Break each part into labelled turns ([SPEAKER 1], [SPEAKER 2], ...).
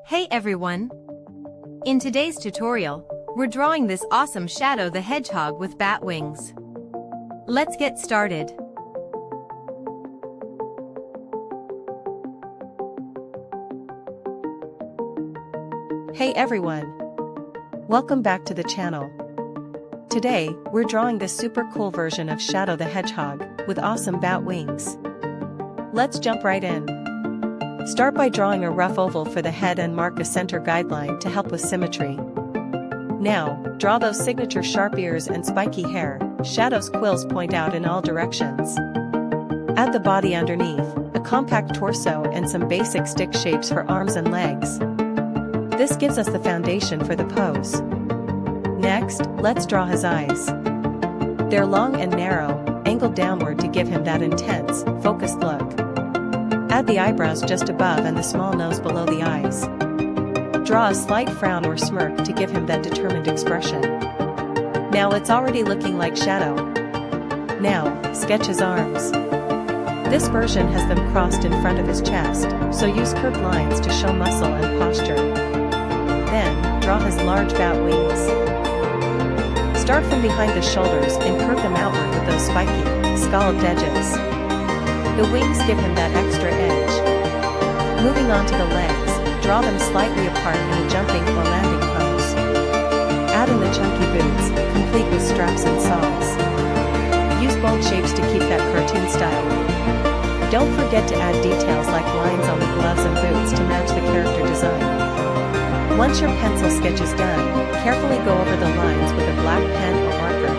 [SPEAKER 1] Hey everyone! In today's tutorial, we're drawing this awesome Shadow the Hedgehog with bat wings. Let's get started.
[SPEAKER 2] Hey everyone! Welcome back to the channel. Today, we're drawing this super cool version of Shadow the Hedgehog with awesome bat wings. Let's jump right in. Start by drawing a rough oval for the head and mark a center guideline to help with symmetry. Now, draw those signature sharp ears and spiky hair. Shadow's quills point out in all directions. Add the body underneath, a compact torso and some basic stick shapes for arms and legs. This gives us the foundation for the pose. Next, let's draw his eyes. They're long and narrow, angled downward to give him that intense, focused look. Add the eyebrows just above and the small nose below the eyes. Draw a slight frown or smirk to give him that determined expression. Now it's already looking like Shadow. Now, sketch his arms. This version has them crossed in front of his chest, so use curved lines to show muscle and posture. Then, draw his large bat wings. Start from behind the shoulders and curve them outward with those spiky, scalloped edges. The wings give him that extra edge. Moving on to the legs, draw them slightly apart in a jumping or landing pose. Add in the chunky boots, complete with straps and soles. Use bold shapes to keep that cartoon style. Don't forget to add details like lines on the gloves and boots to match the character design. Once your pencil sketch is done, carefully go over the lines with a black pen or marker.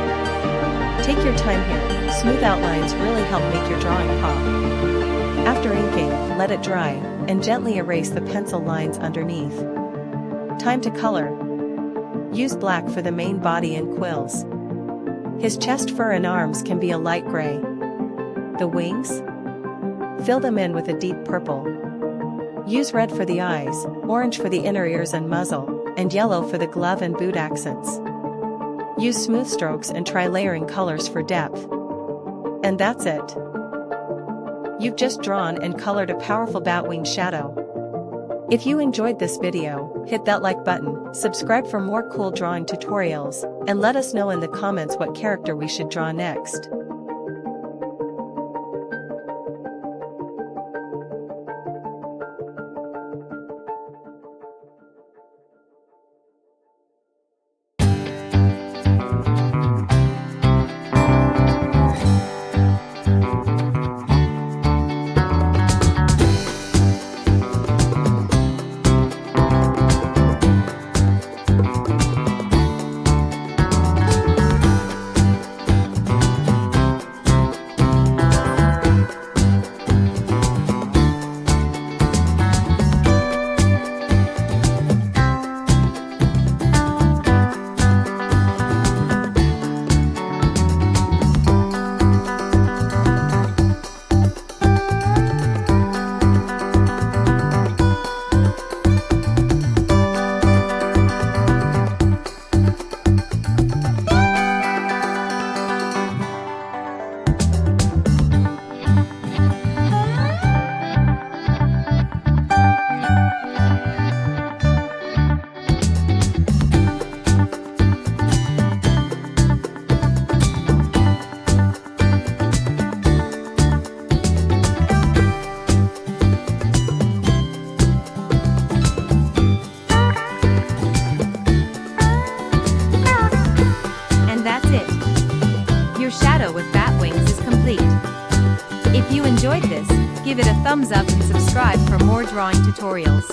[SPEAKER 2] Take your time here. Smooth outlines really help make your drawing pop. After inking, let it dry, and gently erase the pencil lines underneath. Time to color. Use black for the main body and quills. His chest, fur and arms can be a light gray. The wings? Fill them in with a deep purple. Use red for the eyes, orange for the inner ears and muzzle, and yellow for the glove and boot accents. Use smooth strokes and try layering colors for depth. And that's it. You've just drawn and colored a powerful batwing Shadow. If you enjoyed this video, hit that like button, subscribe for more cool drawing tutorials, and let us know in the comments what character we should draw next.
[SPEAKER 1] Shadow with bat wings is complete. If you enjoyed this, give it a thumbs up and subscribe for more drawing tutorials.